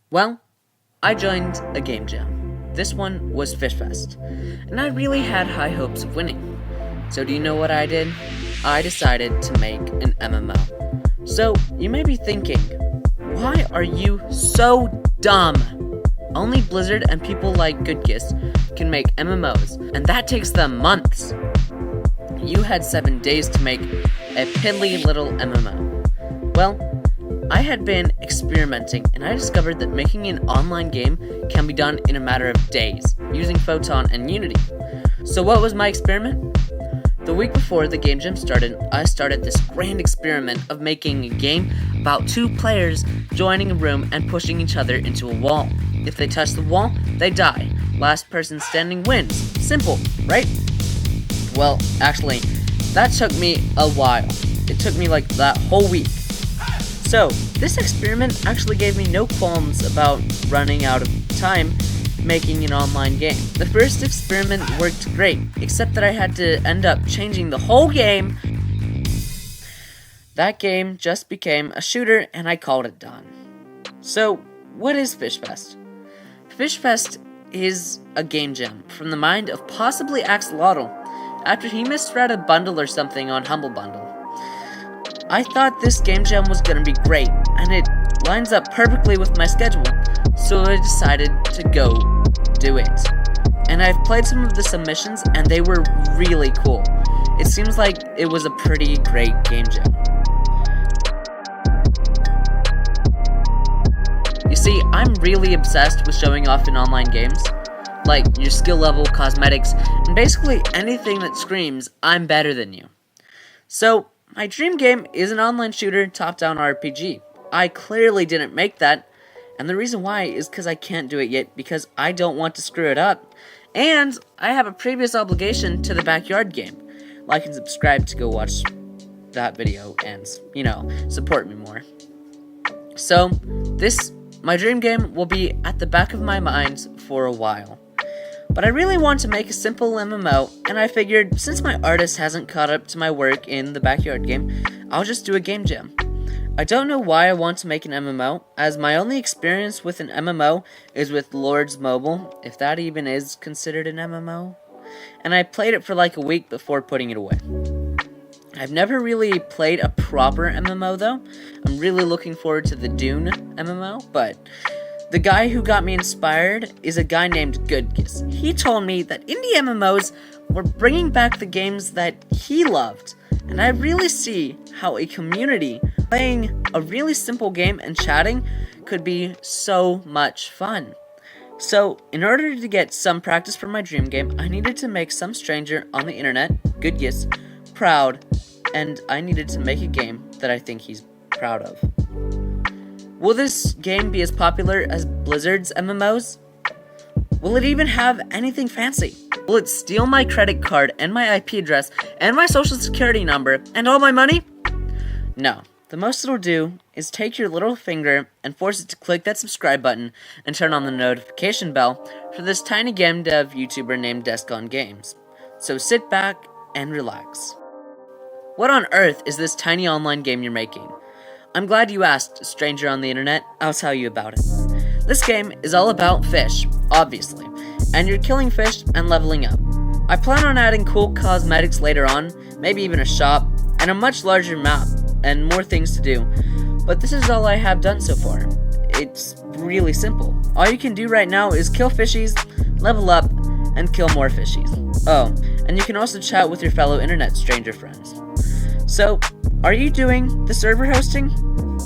Well, I joined a game jam. This one was Fishfest, and I really had high hopes of winning. So do you know what I did? I decided to make an MMO. So you may be thinking, why are you so dumb? Only Blizzard and people like GoodGiss can make MMOs, and that takes them months. You had 7 days to make a piddly little MMO. Well, I had been experimenting, and I discovered that making an online game can be done in a matter of days, using Photon and Unity. So what was my experiment? The week before the game jam started, I started this grand experiment of making a game about two players joining a room and pushing each other into a wall. If they touch the wall, they die. Last person standing wins. Simple, right? Well, actually, that took me a while. It took me like that whole week. So, this experiment actually gave me no qualms about running out of time making an online game. The first experiment worked great, except that I had to end up changing the whole game. That game just became a shooter, and I called it done. So, what is Fishfest? Fishfest is a game jam from the mind of possibly Axolotl, after he misread a bundle or something on Humble Bundle. I thought this game jam was gonna be great, and it lines up perfectly with my schedule, so I decided to go do it. And I've played some of the submissions, and they were really cool. It seems like it was a pretty great game jam. You see, I'm really obsessed with showing off in online games, like your skill level, cosmetics, and basically anything that screams, I'm better than you. So, my dream game is an online shooter top-down RPG. I clearly didn't make that, and the reason why is because I can't do it yet because I don't want to screw it up, and I have a previous obligation to the backyard game. Like and subscribe to go watch that video and, support me more. So, my dream game will be at the back of my mind for a while. But I really want to make a simple MMO, and I figured since my artist hasn't caught up to my work in the backyard game, I'll just do a game jam. I don't know why I want to make an MMO, as my only experience with an MMO is with Lords Mobile, if that even is considered an MMO, and I played it for like a week before putting it away. I've never really played a proper MMO though. I'm really looking forward to the Dune MMO, but the guy who got me inspired is a guy named GoodGiss. He told me that indie MMOs were bringing back the games that he loved, and I really see how a community playing a really simple game and chatting could be so much fun. So, in order to get some practice for my dream game, I needed to make some stranger on the internet, GoodGiss, proud, and I needed to make a game that I think he's proud of. Will this game be as popular as Blizzard's MMOs? Will it even have anything fancy? Will it steal my credit card and my IP address and my social security number and all my money? No. The most it'll do is take your little finger and force it to click that subscribe button and turn on the notification bell for this tiny game dev YouTuber named Descon Games. So sit back and relax. What on earth is this tiny online game you're making? I'm glad you asked, stranger on the internet. I'll tell you about it. This game is all about fish, obviously, and you're killing fish and leveling up. I plan on adding cool cosmetics later on, maybe even a shop, and a much larger map, and more things to do. But this is all I have done so far. It's really simple. All you can do right now is kill fishies, level up, and kill more fishies. Oh, and you can also chat with your fellow internet stranger friends. So, are you doing the server hosting?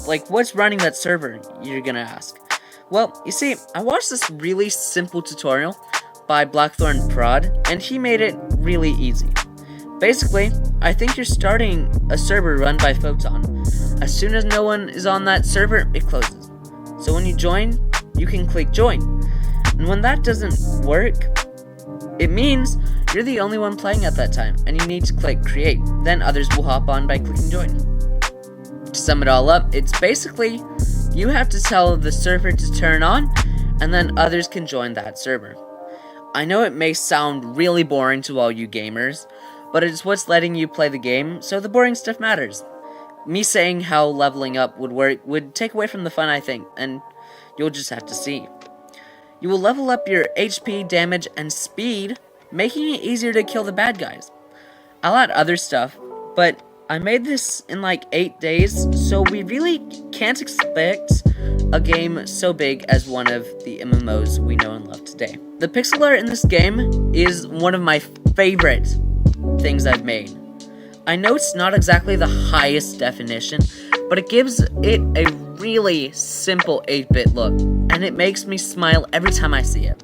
Like, what's running that server, you're gonna ask? Well, you see, I watched this really simple tutorial by Blackthorn Prod, and he made it really easy. Basically, I think you're starting a server run by Photon. As soon as no one is on that server, it closes. So when you join, you can click join. And when that doesn't work, it means you're the only one playing at that time, and you need to click create. Then others will hop on by clicking join. To sum it all up, it's basically you have to tell the server to turn on, and then others can join that server. I know it may sound really boring to all you gamers, but it's what's letting you play the game, so the boring stuff matters. Me saying how leveling up would work would take away from the fun, I think, and You'll just have to see. You will level up your HP, damage, and speed, making it easier to kill the bad guys. I'll add other stuff, but I made this in like 8 days, so we really can't expect a game so big as one of the MMOs we know and love today. The pixel art in this game is one of my favorite things I've made. I know it's not exactly the highest definition, but it gives it a really simple 8-bit look, and it makes me smile every time I see it.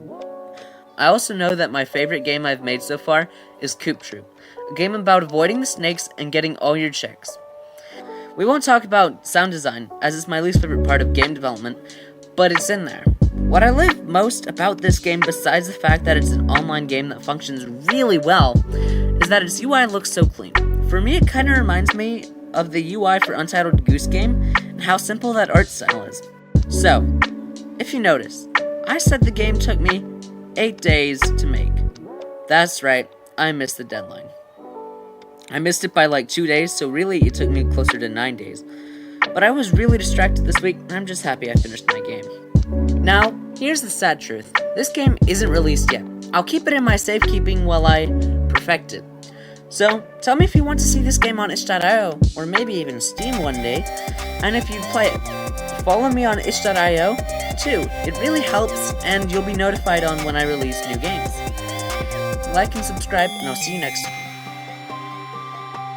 I also know that my favorite game I've made so far is Coop Troop, a game about avoiding the snakes and getting all your checks. We won't talk about sound design, as it's my least favorite part of game development, but it's in there. What I like most about this game, besides the fact that it's an online game that functions really well, is that its UI looks so clean. For me, it kinda reminds me of the UI for Untitled Goose Game, and how simple that art style is. So, if you notice, I said the game took me 8 days to make. That's right, I missed the deadline. I missed it by like 2 days, so really it took me closer to 9 days. But I was really distracted this week, and I'm just happy I finished my game. Now, here's the sad truth. This game isn't released yet. I'll keep it in my safekeeping while I perfect it. So, tell me if you want to see this game on itch.io, or maybe even Steam one day, and if you play it. Follow me on itch.io, too. It really helps, and you'll be notified on when I release new games. Like and subscribe, and I'll see you next time.